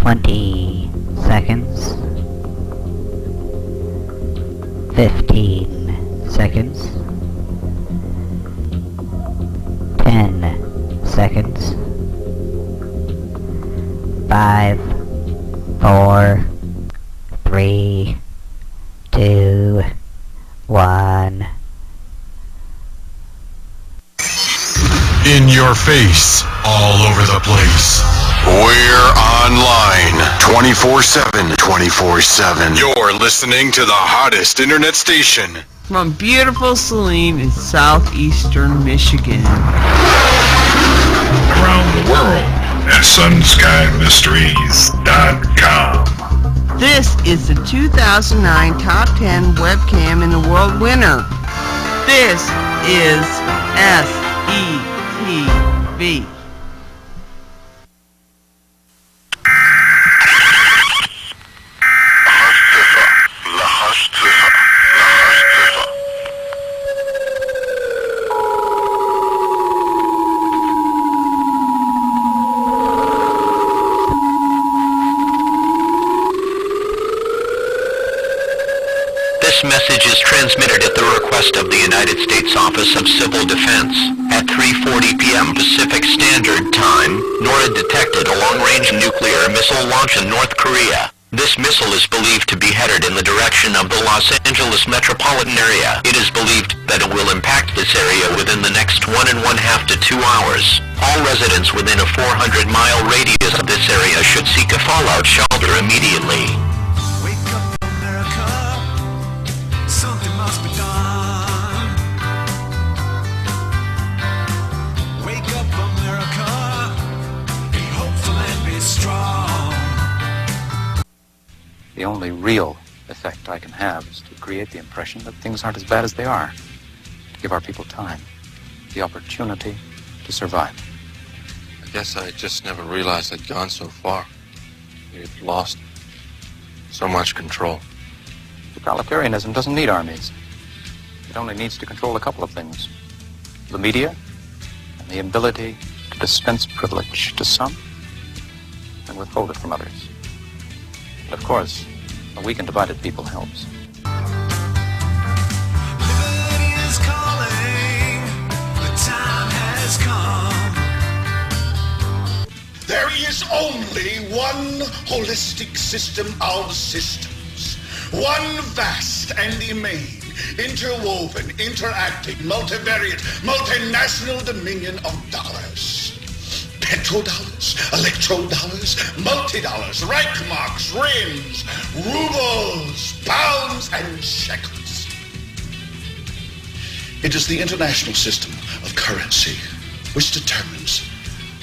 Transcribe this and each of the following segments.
20 seconds. 15 seconds. 10 seconds. 5, 4, 3, 2, 1. In your face, all over the place. We're online 24/7. 24/7. You're listening to the hottest internet station. From beautiful Saline in southeastern Michigan. Around the world at sunsky.mysteries.com. This is the 2009 Top 10 Webcam in the World winner. This is SETV. This message is transmitted at the request of the United States Office of Civil Defense. At 3:40 p.m. Pacific Standard Time, NORAD detected a long-range nuclear missile launch in North Korea. This missile is believed to be headed in the direction of the Los Angeles metropolitan area. It is believed that it will impact this area within the next 1.5 to 2 hours. All residents within a 400-mile radius of this area should seek a fallout shelter immediately. Something must be done. Wake up, America. Be hopeful and be strong. The only real effect I can have is to create the impression that things aren't as bad as they are. To give our people time, the opportunity to survive. I guess I just never realized I'd gone so far. We'd lost so much control. Totalitarianism doesn't need armies. It only needs to control a couple of things. The media and the ability to dispense privilege to some and withhold it from others. And of course, a weak and divided people helps. Liberty is calling. The time has come. There is only one holistic system of systems. One vast and immane, interwoven, interacting, multivariate, multinational dominion of dollars. Petrodollars, electrodollars, multi-dollars, Reichmarks, rims, rubles, pounds, and shekels. It is the international system of currency which determines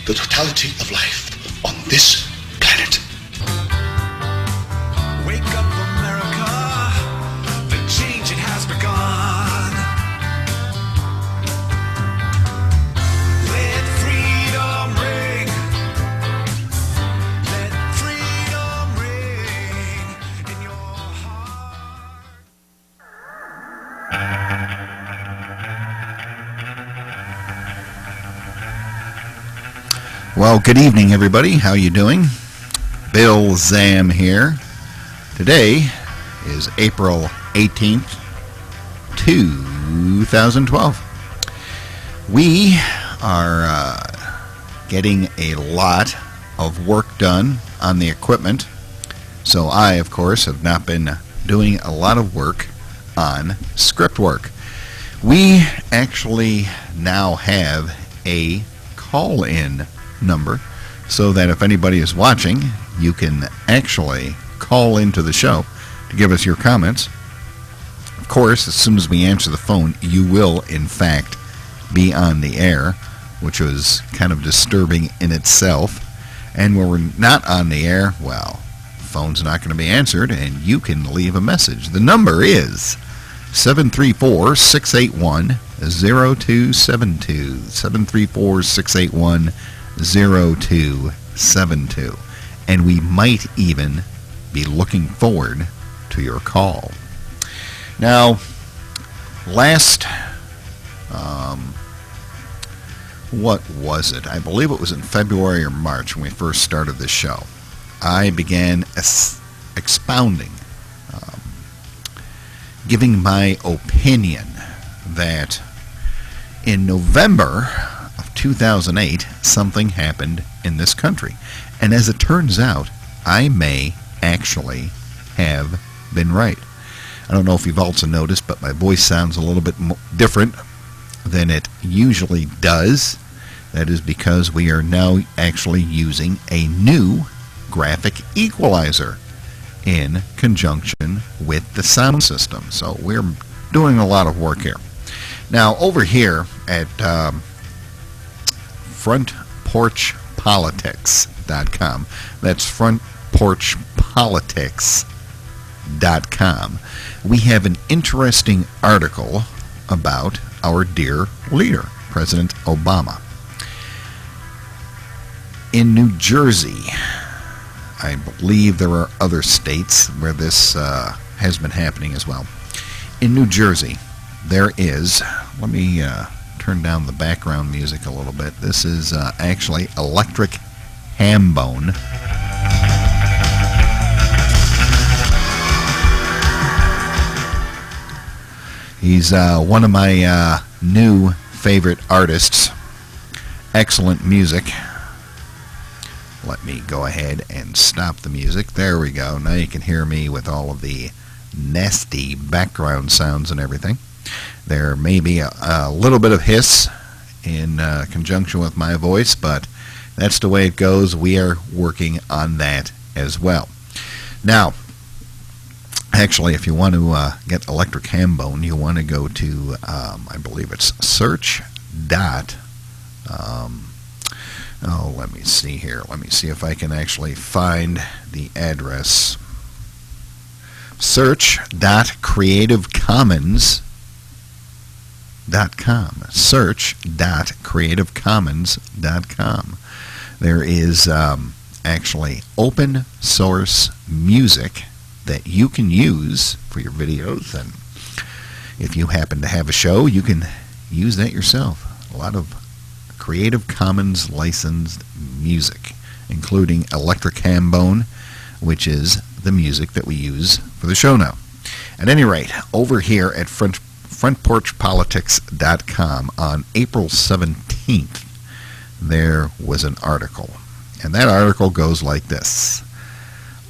the totality of life on this planet. Wake up, America. The change, it has begun. Let freedom ring. Let freedom ring in your heart. Well, good evening, everybody. How you doing? Bill Zam here. Today is April 18th, 2012. We are getting a lot of work done on the equipment, so I, of course, have not been doing a lot of work on script work. We actually now have a call-in number, so that if anybody is watching, you can actually call into the show to give us your comments. Of course, as soon as we answer the phone, you will, in fact, be on the air, which was kind of disturbing in itself. And when we're not on the air, well, the phone's not going to be answered, and you can leave a message. The number is 734-681-0272. 734-681-0272. And we might even be looking forward to your call. Now, last, what was it? I believe it was in February or March when we first started this show. I began expounding, giving my opinion that in November of 2008, something happened in this country. And as it turns out, I may actually have been right. I don't know if you've also noticed, but my voice sounds a little bit different than it usually does. That is because we are now actually using a new graphic equalizer in conjunction with the sound system. So we're doing a lot of work here. Now, over here at frontporchpolitics.com, that's frontporchpolitics.com, we have an interesting article about our dear leader, President Obama. In New Jersey, I believe there are other states where this has been happening as well. In New Jersey, there is, let me turn down the background music a little bit. This is actually Electric Hambone. He's one of my new favorite artists. Excellent music. Let me go ahead and stop the music. There we go. Now you can hear me with all of the nasty background sounds and everything. There may be a little bit of hiss in conjunction with my voice, but that's the way it goes. We are working on that as well. Now, actually, if you want to get Electric Hambone, you want to go to, I believe it's search dot, let me see here. Let me see if I can actually find the address. Search.creativecommons.com. Search.creativecommons.com. There is actually open source music that you can use for your videos, and if you happen to have a show, you can use that yourself. A lot of Creative Commons licensed music, including Electric Hambone, which is the music that we use for the show now. At any rate, over here at frontporchpolitics.com on April 17th, there was an article. And that article goes like this.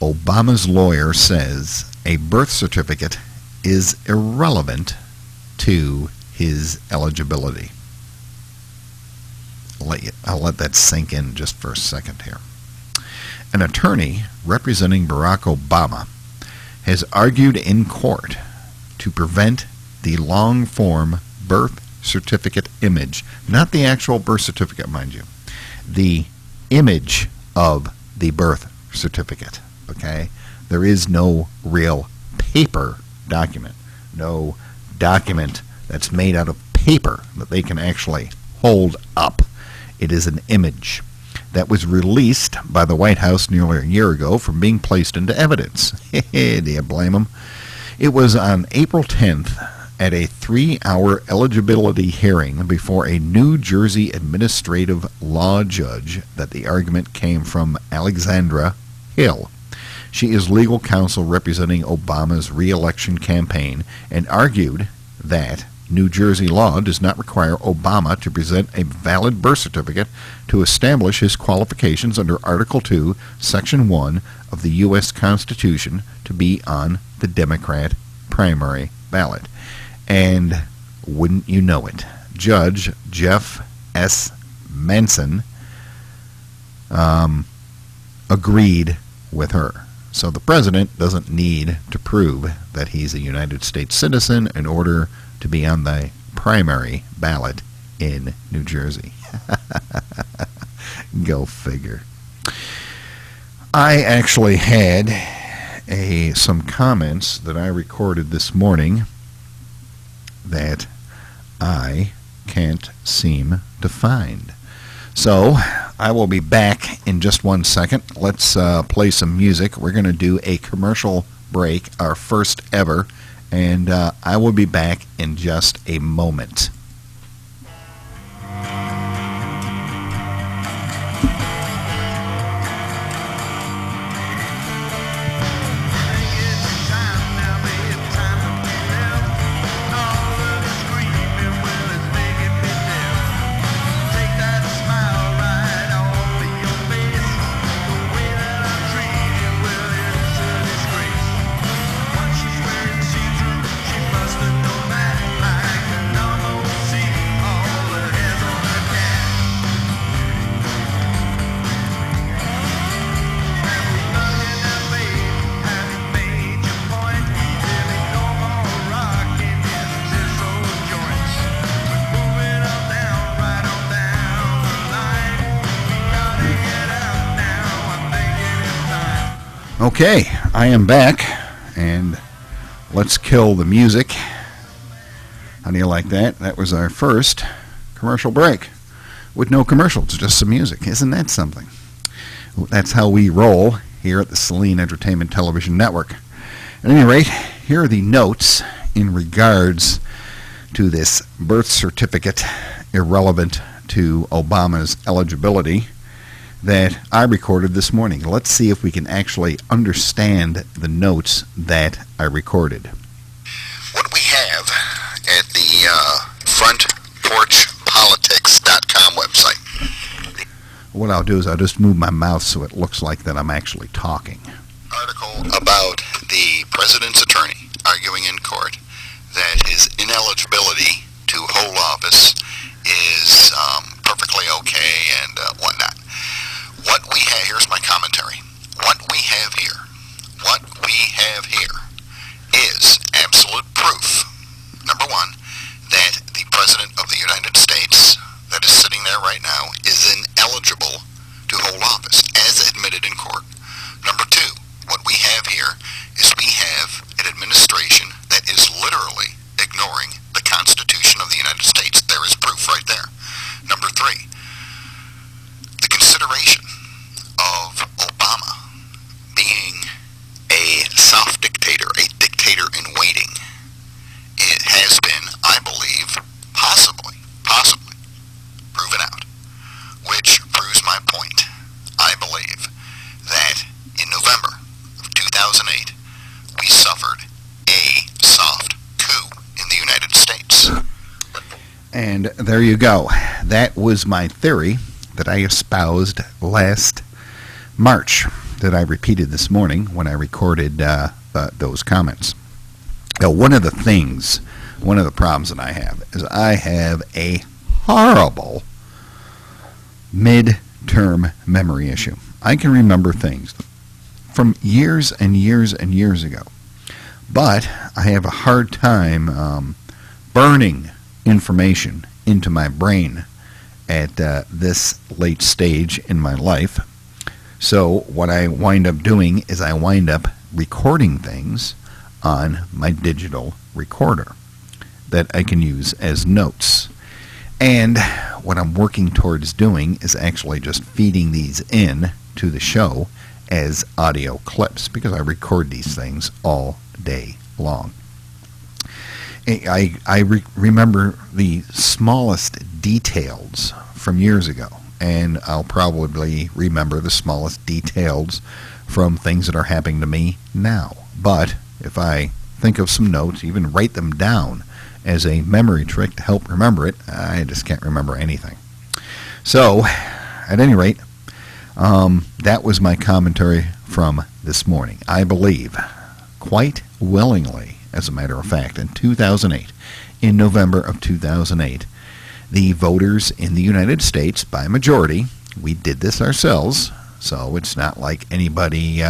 Obama's lawyer says a birth certificate is irrelevant to his eligibility. I'll let that sink in just for a second here. An attorney representing Barack Obama has argued in court to prevent the long-form birth certificate image, not the actual birth certificate, mind you, the image of the birth certificate, okay? There is no real paper document, no document that's made out of paper that they can actually hold up. It is an image that was released by the White House nearly a year ago from being placed into evidence. Do you blame them? It was on April 10th at a 3-hour eligibility hearing before a New Jersey administrative law judge that the argument came from Alexandra Hill. She is legal counsel representing Obama's re-election campaign and argued that New Jersey law does not require Obama to present a valid birth certificate to establish his qualifications under Article 2, Section 1 of the U.S. Constitution to be on the Democrat primary ballot. And wouldn't you know it, Judge Jeff S. Manson agreed with her. So the president doesn't need to prove that he's a United States citizen in order to be on the primary ballot in New Jersey. Go figure. I actually had some comments that I recorded this morning that I can't seem to find. So I will be back in just 1 second. Let's play some music. We're going to do a commercial break, our first ever, and I will be back in just a moment. Okay, I am back, and let's kill the music. How do you like that? That was our first commercial break with no commercials, just some music. Isn't that something? That's how we roll here at the Saline Entertainment Television Network. At any rate, here are the notes in regards to this birth certificate irrelevant to Obama's eligibility that I recorded this morning. Let's see if we can actually understand the notes that I recorded. What we have at the frontporchpolitics.com website. What I'll do is I'll just move my mouth so it looks like that I'm actually talking. Article about the president's attorney arguing in court that his ineligibility to hold office is perfectly okay and whatnot. What we have, here's my commentary. What we have here is absolute proof, number one, that the President of the United States that is sitting there right now is ineligible to hold office, as admitted in court. Number two, what we have here is we have an administration that is literally ignoring the Constitution of the United States. There is proof right there. Number three, the consideration of Obama being a soft dictator, a dictator in waiting, it has been, I believe, possibly proven out, which proves my point. I believe that in November of 2008, we suffered a soft coup in the United States. And there you go. That was my theory that I espoused last March that I repeated this morning when I recorded those comments. Now, one of the problems that I have is I have a horrible mid-term memory issue. I can remember things from years and years and years ago, but I have a hard time burning information into my brain at this late stage in my life. So what I wind up doing is I wind up recording things on my digital recorder that I can use as notes. And what I'm working towards doing is actually just feeding these in to the show as audio clips, because I record these things all day long. I remember the smallest details from years ago, and I'll probably remember the smallest details from things that are happening to me now. But if I think of some notes, even write them down as a memory trick to help remember it, I just can't remember anything. So, at any rate, that was my commentary from this morning. I believe, quite willingly, as a matter of fact, in 2008, in November of 2008, the voters in the United States, by majority, we did this ourselves, so it's not like anybody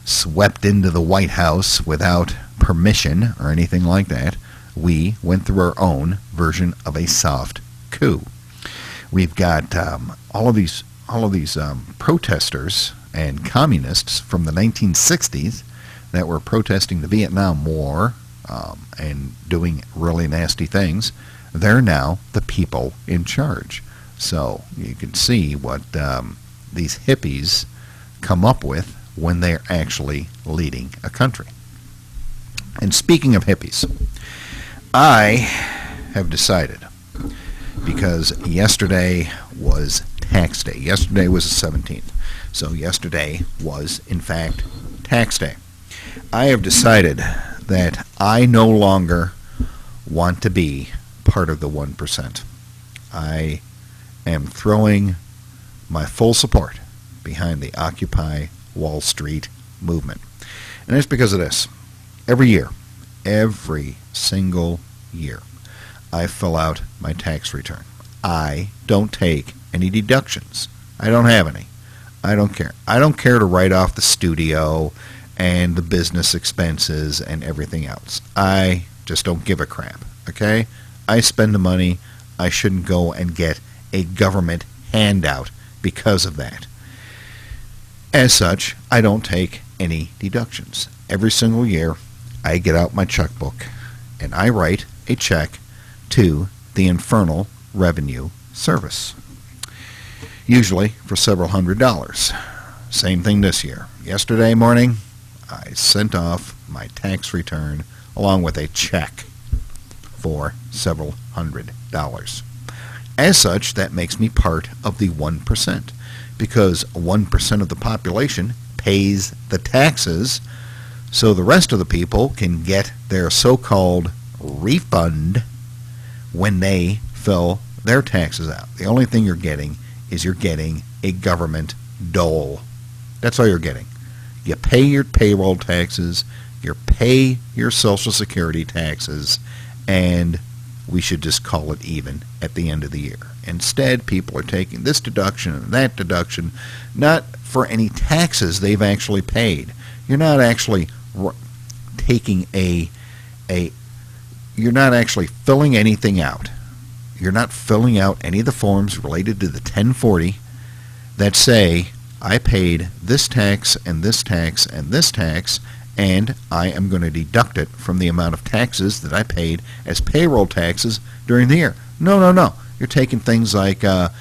swept into the White House without permission or anything like that. We went through our own version of a soft coup. We've got all of these protesters and communists from the 1960s that were protesting the Vietnam War and doing really nasty things. They're now the people in charge. So you can see what these hippies come up with when they're actually leading a country. And speaking of hippies, I have decided, because yesterday was tax day. Yesterday was the 17th. So yesterday was, in fact, tax day. I have decided that I no longer want to be part of the 1%. I am throwing my full support behind the Occupy Wall Street movement. And it's because of this. Every year, every single year, I fill out my tax return. I don't take any deductions. I don't have any. I don't care. I don't care to write off the studio and the business expenses and everything else. I just don't give a crap, okay? I spend the money. I shouldn't go and get a government handout because of that. As such, I don't take any deductions. Every single year, I get out my checkbook and I write a check to the Infernal Revenue Service, usually for several $100s. Same thing this year. Yesterday morning, I sent off my tax return along with a check for several $100s. As such, that makes me part of the 1%, because 1% of the population pays the taxes, so the rest of the people can get their so-called refund when they fill their taxes out. The only thing you're getting is you're getting a government dole. That's all you're getting. You pay your payroll taxes, you pay your Social Security taxes, and we should just call it even at the end of the year. Instead, people are taking this deduction and that deduction, not for any taxes they've actually paid. You're not actually taking you're not actually filling anything out. You're not filling out any of the forms related to the 1040 that say, I paid this tax and this tax and this tax, and I am going to deduct it from the amount of taxes that I paid as payroll taxes during the year. No. You're taking things like the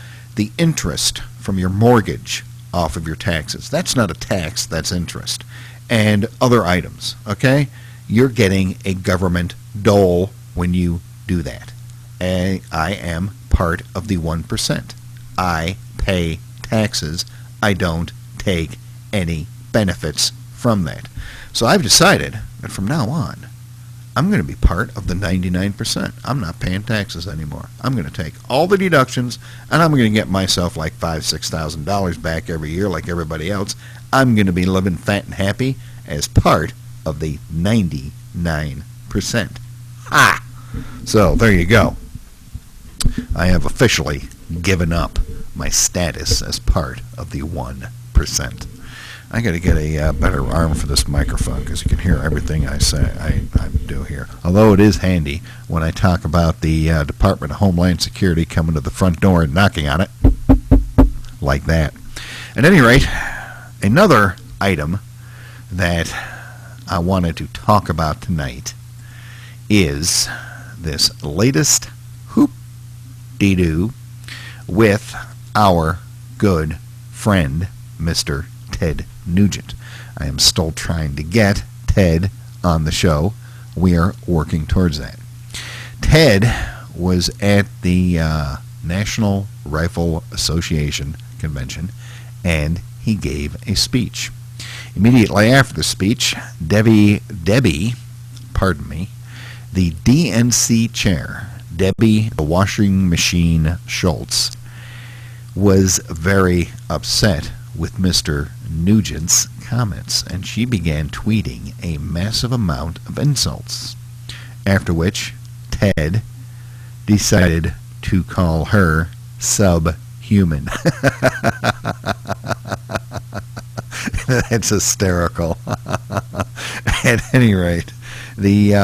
interest from your mortgage off of your taxes. That's not a tax, that's interest. And other items, okay? You're getting a government dole when you do that. And I am part of the 1%. I pay taxes. I don't take any benefits from that. So I've decided that from now on, I'm going to be part of the 99%. I'm not paying taxes anymore. I'm going to take all the deductions, and I'm going to get myself like $5,000, $6,000 back every year like everybody else. I'm going to be living fat and happy as part of the 99%. Ha! So there you go. I have officially given up my status as part of the 1%. I got to get a better arm for this microphone because you can hear everything I say. I do here. Although it is handy when I talk about the Department of Homeland Security coming to the front door and knocking on it like that. At any rate, another item that I wanted to talk about tonight is this latest hoop-dee-doo with our good friend, Mr. Ted Nugent. I am still trying to get Ted on the show. We are working towards that. Ted was at the National Rifle Association convention, and he gave a speech. Immediately after the speech, the DNC chair, Debbie the Washing Machine Schultz, was very upset with Mr. Nugent's comments, and she began tweeting a massive amount of insults, after which Ted decided to call her subhuman. That's hysterical. At any rate, the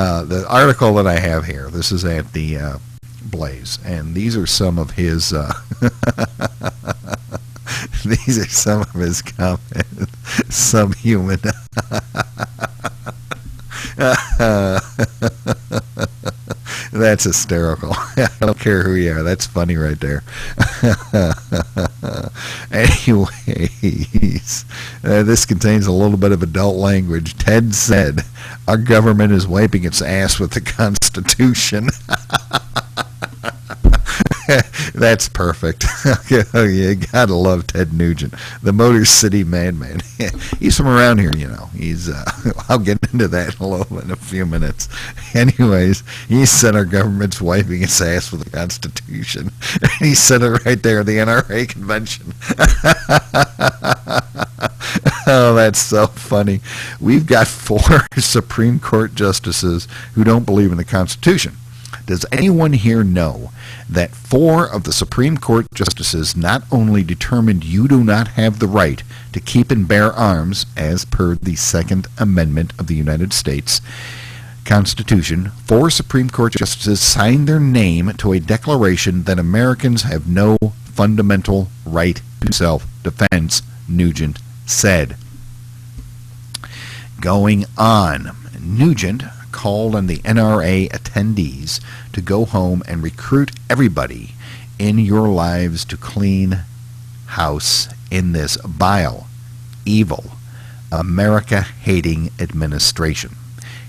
article that I have here, this is at the Blaze, and these are some of his these are some of his comments. Subhuman. That's hysterical. I don't care who you are. That's funny right there. Anyways, this contains a little bit of adult language. Ted said, our government is wiping its ass with the Constitution. That's perfect. You gotta love Ted Nugent, the Motor City madman. He's from around here, you know. He's. I'll get into that in a few minutes. Anyways, he said our government's wiping its ass with the Constitution. He said it right there at the NRA convention. Oh, that's so funny. We've got 4 Supreme Court justices who don't believe in the Constitution. Does anyone here know that 4 of the Supreme Court justices not only determined you do not have the right to keep and bear arms as per the Second Amendment of the United States Constitution, 4 Supreme Court justices signed their name to a declaration that Americans have no fundamental right to self-defense, Nugent said. going on. Nugent called on the NRA attendees to go home and recruit everybody in your lives to clean house in this vile, evil, America-hating administration.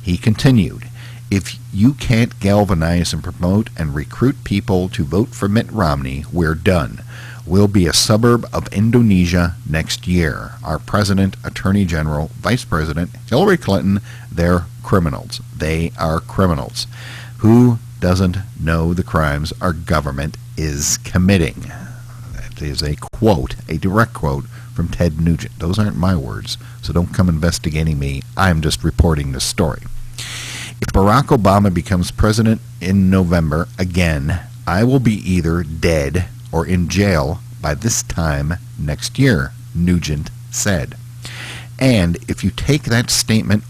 He continued, if you can't galvanize and promote and recruit people to vote for Mitt Romney, we're done. We'll be a suburb of Indonesia next year. Our president, attorney general, vice president, Hillary Clinton, they're criminals. They are criminals. Who doesn't know the crimes our government is committing? That is a quote, a direct quote from Ted Nugent. Those aren't my words, so don't come investigating me. I'm just reporting this story. If Barack Obama becomes president in November again, I will be either dead or in jail by this time next year, Nugent said. And if you take that statement,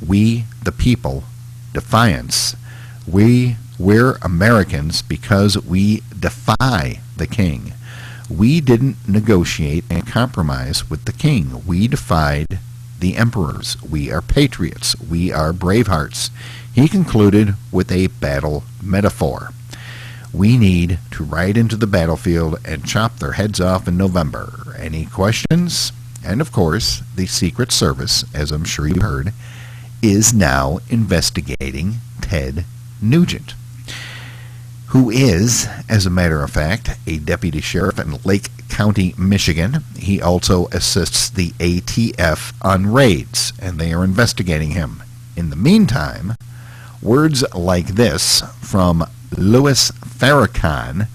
we the people, defiance, we're Americans because we defy the king. We didn't negotiate and compromise with the king. We defied the emperors. We are patriots. We are bravehearts. He concluded with a battle metaphor. We need to ride into the battlefield and chop their heads off in November. Any questions? And of course, the Secret Service, as I'm sure you heard, is now investigating Ted Nugent, who is, as a matter of fact, a deputy sheriff in Lake County, Michigan. He also assists the ATF on raids, and they are investigating him. In the meantime, words like this from Louis Farrakhan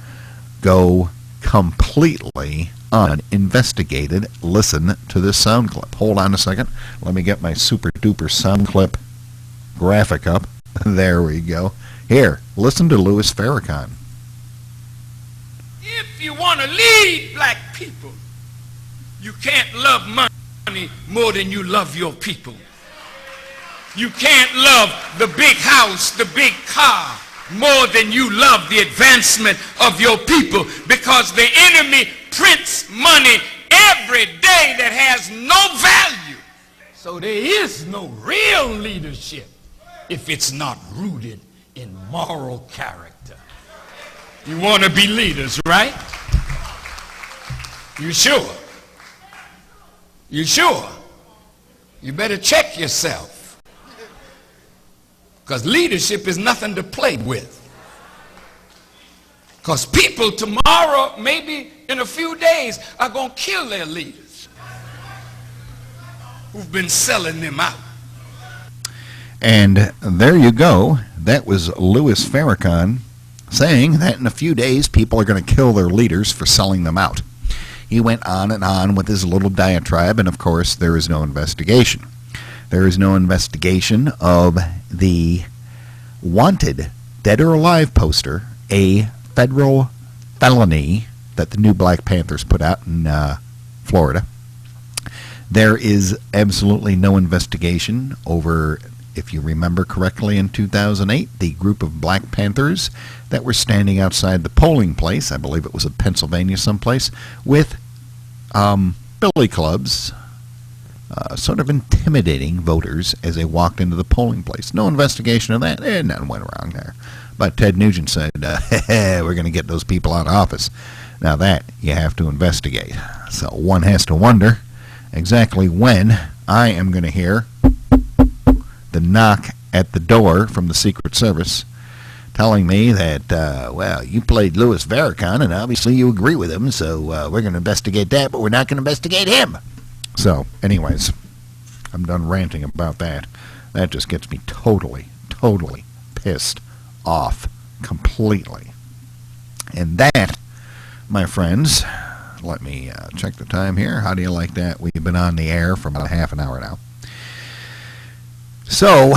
go completely uninvestigated. Listen to this sound clip. Hold on a second. Let me get my super duper sound clip graphic up. There we go. Here, listen to Louis Farrakhan. If you want to lead black people, you can't love money more than you love your people. You can't love the big house, the big car, more than you love the advancement of your people, because the enemy prints money every day that has no value. So there is no real leadership if it's not rooted in moral character. You want to be leaders, right? You sure? You sure? You better check yourself. Because leadership is nothing to play with. Because people tomorrow, maybe in a few days, are going to kill their leaders who've been selling them out. And there you go. That was Louis Farrakhan saying that in a few days people are going to kill their leaders for selling them out. He went on and on with his little diatribe, and of course there is no investigation. There is no investigation of the wanted dead or alive poster, a federal felony that the new Black Panthers put out in Florida. There is absolutely no investigation over, if you remember correctly, in 2008, the group of Black Panthers that were standing outside the polling place, I believe it was in Pennsylvania someplace, with billy clubs, sort of intimidating voters as they walked into the polling place. No investigation of that. Nothing went wrong there. But Ted Nugent said, we're going to get those people out of office. Now that you have to investigate. So one has to wonder exactly when I am going to hear the knock at the door from the Secret Service telling me that, well, you played Louis Farrakhan and obviously you agree with him, so we're going to investigate that, but we're not going to investigate him. So, anyways, I'm done ranting about that. That just gets me totally pissed off completely. And that, my friends, let me check the time here. How do you like that? We've been on the air for about half an hour now. So,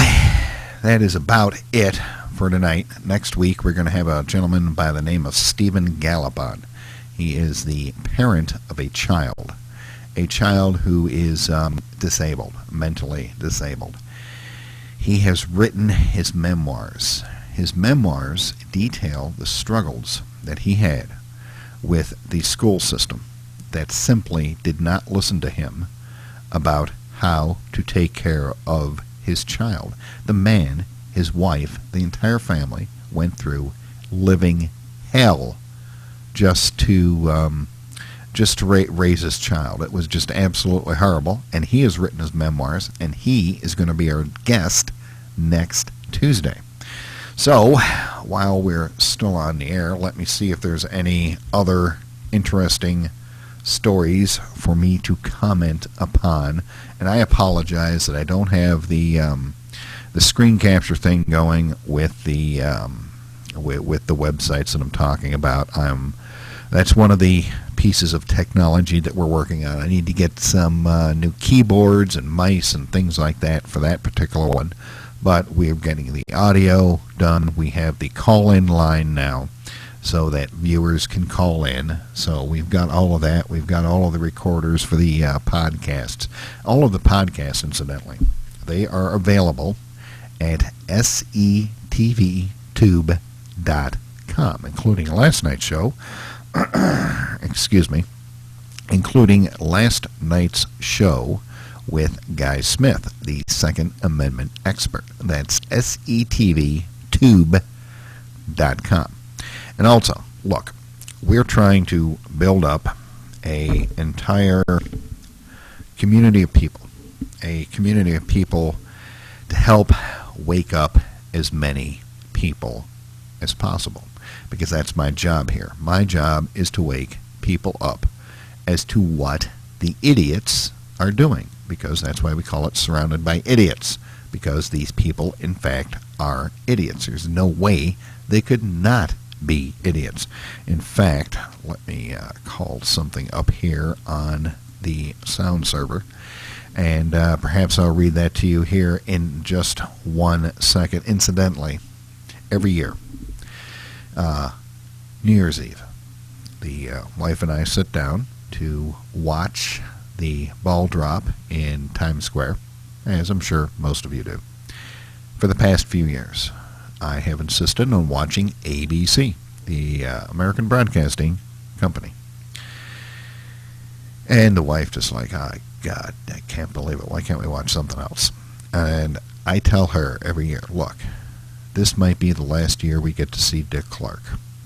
that is about it for tonight. Next week, we're going to have a gentleman by the name of Stephen Gallup on. He is the parent of a child who is disabled, mentally disabled. He has written his memoirs. His memoirs detail the struggles that he had with the school system that simply did not listen to him about how to take care of his child. The man, his wife, the entire family went through living hell just to raise his child. It was just absolutely horrible, and he has written his memoirs, and he is going to be our guest next Tuesday. So, while we're still on the air, let me see if there's any other interesting stories for me to comment upon. And I apologize that I don't have the screen capture thing going with the websites that I'm talking about. That's one of the pieces of technology that we're working on. I need to get some new keyboards and mice and things like that for that particular one. But we're getting the audio done. We have the call-in line now so that viewers can call in. So we've got all of that. We've got all of the recorders for the podcasts. All of the podcasts, incidentally, they are available at setvtube.com, including last night's show. Excuse me. Including last night's show with Guy Smith, the Second Amendment expert. That's setvtube.com. And also, look, we're trying to build up an entire community of people, to help wake up as many people as possible, because that's my job here. My job is to wake people up as to what the idiots are doing, because that's why we call it Surrounded by Idiots, because these people, in fact, are idiots. There's no way they could not be idiots. In fact, let me call something up here on the sound server, and perhaps I'll read that to you here in just 1 second. Incidentally, every year, New Year's Eve, the wife and I sit down to watch the ball drop in Times Square, as I'm sure most of you do. For the past few years, I have insisted on watching ABC, the American Broadcasting Company. And the wife just like, oh, God, I can't believe it. Why can't we watch something else? And I tell her every year, look, this might be the last year we get to see Dick Clark.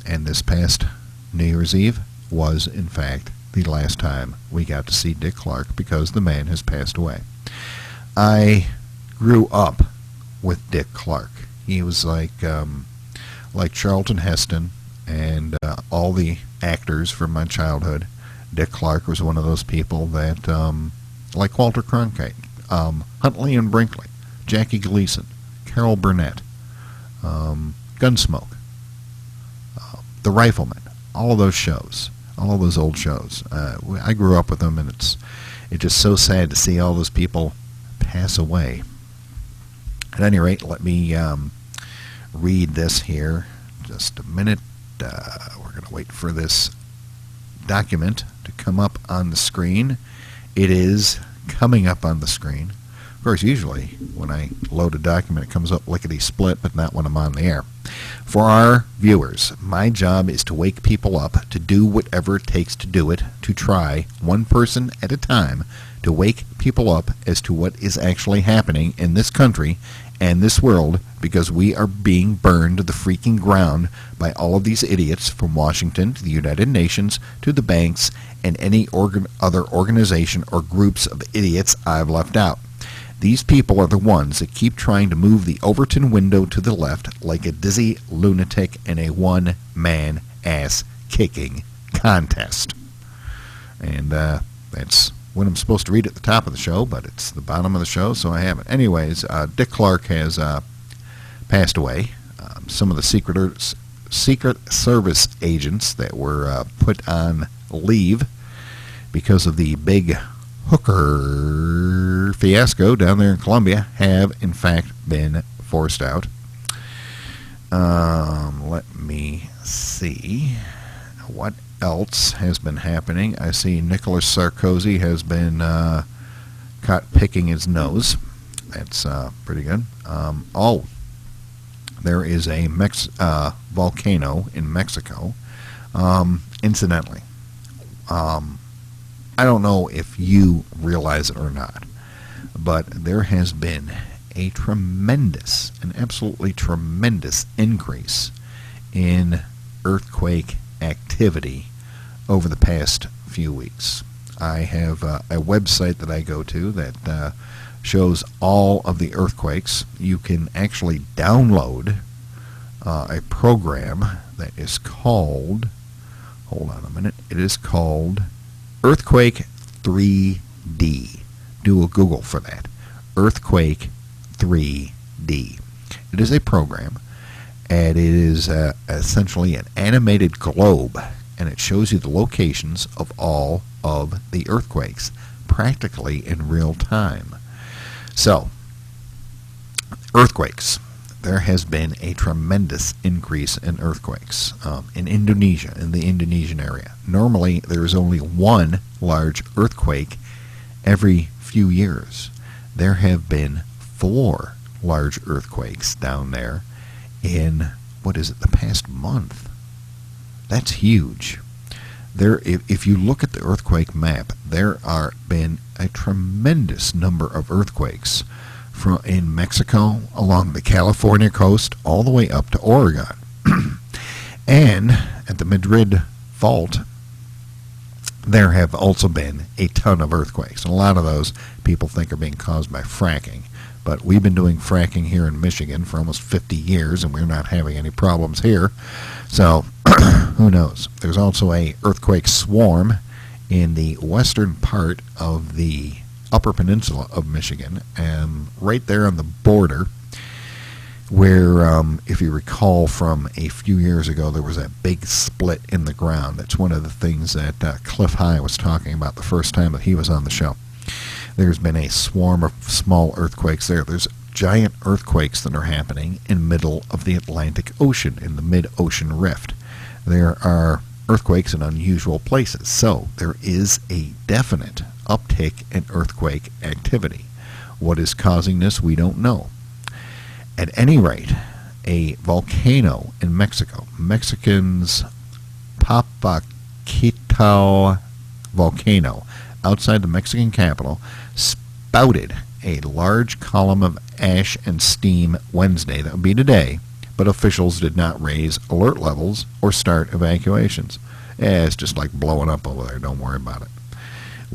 And this past New Year's Eve was, in fact, the last time we got to see Dick Clark, because the man has passed away. I grew up with Dick Clark. He was like Charlton Heston and all the actors from my childhood. Dick Clark was one of those people that, like Walter Cronkite, Huntley and Brinkley, Jackie Gleason, Carol Burnett, Gunsmoke, The Rifleman, all of those shows. All of those old shows. I grew up with them, and it's just so sad to see all those people pass away. At any rate, let me read this here. Just a minute. We're going to wait for this document to come up on the screen. It is coming up on the screen. Of course, usually when I load a document, it comes up lickety-split, but not when I'm on the air. For our viewers, my job is to wake people up, to do whatever it takes to do it, to try, one person at a time, to wake people up as to what is actually happening in this country and this world, because we are being burned to the freaking ground by all of these idiots, from Washington to the United Nations to the banks and any other organization or groups of idiots I've left out. These people are the ones that keep trying to move the Overton window to the left like a dizzy lunatic in a one-man ass-kicking contest. And that's what I'm supposed to read at the top of the show, but it's the bottom of the show, so I haven't. Anyways, Dick Clark has passed away. Some of the Secret Service agents that were put on leave because of the big hooker fiasco down there in Colombia have, in fact, been forced out. Let me see what else has been happening. I see Nicolas Sarkozy has been caught picking his nose. That's pretty good. There is a volcano in Mexico. Incidentally, I don't know if you realize it or not, but there has been a tremendous, an absolutely tremendous increase in earthquake activity over the past few weeks. I have a website that I go to that shows all of the earthquakes. You can actually download a program that is called, hold on a minute, it is called Earthquake 3D. Do a Google for that. Earthquake 3D. It is a program, and it is essentially an animated globe, and it shows you the locations of all of the earthquakes, practically in real time. So, earthquakes. There has been a tremendous increase in earthquakes in Indonesia, in the Indonesian area. Normally, there is only one large earthquake every few years. There have been 4 large earthquakes down there in, the past month. That's huge. If you look at the earthquake map, there are been a tremendous number of earthquakes in Mexico, along the California coast, all the way up to Oregon. And at the Madrid Fault, there have also been a ton of earthquakes. And a lot of those people think are being caused by fracking. But we've been doing fracking here in Michigan for almost 50 years, and we're not having any problems here. So, who knows? There's also a earthquake swarm in the western part of the Upper Peninsula of Michigan, and right there on the border, where, if you recall from a few years ago, there was a big split in the ground. That's one of the things that Cliff High was talking about the first time that he was on the show. There's been a swarm of small earthquakes there. There's giant earthquakes that are happening in the middle of the Atlantic Ocean, in the mid-ocean rift. There are earthquakes in unusual places, so there is a definite uptick in earthquake activity. What is causing this, we don't know. At any rate, a volcano in Mexico, Mexican's Popocatépetl volcano, outside the Mexican capital, spouted a large column of ash and steam Wednesday. That would be today, but officials did not raise alert levels or start evacuations. It's just like blowing up over there. Don't worry about it.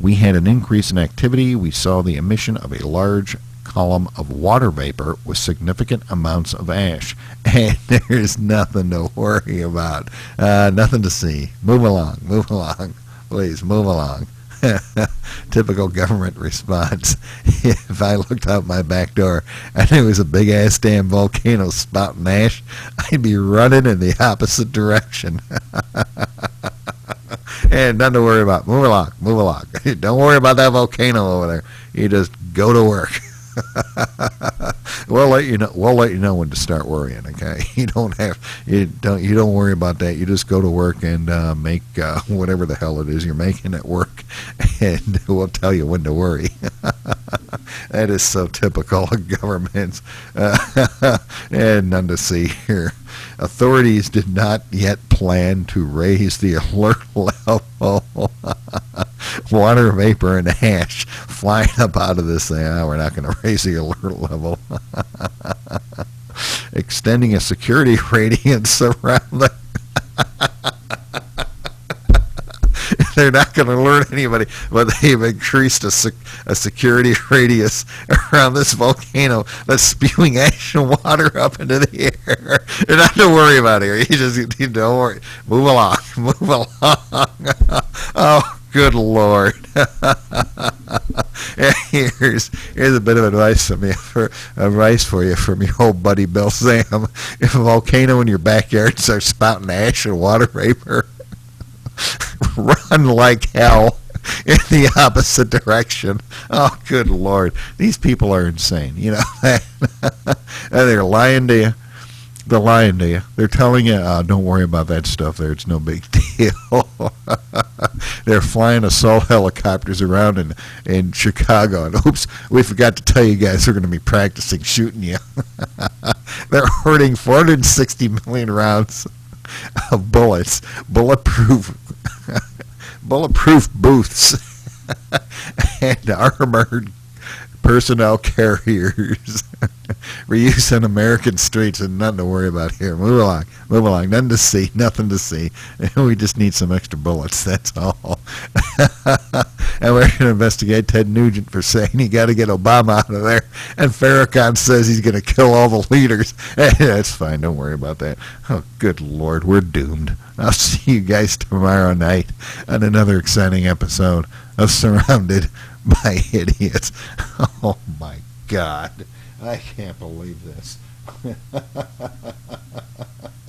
We had an increase in activity. We saw the emission of a large column of water vapor with significant amounts of ash. And there's nothing to worry about. Nothing to see. Move along. Move along. Please, move along. Typical government response. If I looked out my back door and there was a big-ass damn volcano spouting ash, I'd be running in the opposite direction. And nothing to worry about. Move along. Move along. Don't worry about that volcano over there. You just go to work. We'll let you know. We'll let you know when to start worrying. Okay, you don't worry about that. You just go to work and make whatever the hell it is you're making at work, and we'll tell you when to worry. That is so typical of governments. And none to see here. Authorities did not yet plan to raise the alert level. Water vapor and ash flying up out of this thing. We're not going to raise the alert level. Extending a security radius around the... They're not going to alert anybody, but they've increased a security radius around this volcano that's spewing ash and water up into the air. You're not to worry about it. You don't worry. Move along. Move along. Oh, good Lord. Here's a bit of advice for you from your old buddy Bill Sam. If a volcano in your backyard starts spouting ash and water vapor, run like hell in the opposite direction. Oh, good Lord. These people are insane. You know that? They're lying to you. They're lying to you. They're telling you, don't worry about that stuff there. It's no big deal. They're flying assault helicopters around in Chicago. And oops, we forgot to tell you guys we're going to be practicing shooting you. They're hoarding 460 million rounds of bullets, bulletproof booths, and armored personnel carriers. Reuse on American streets and nothing to worry about here. Move along. Nothing to see. We just need some extra bullets. That's all. And we're going to investigate Ted Nugent for saying he got to get Obama out of there. And Farrakhan says he's going to kill all the leaders. That's fine. Don't worry about that. Oh, good Lord. We're doomed. I'll see you guys tomorrow night on another exciting episode of Surrounded by Idiots. Oh, my God. I can't believe this.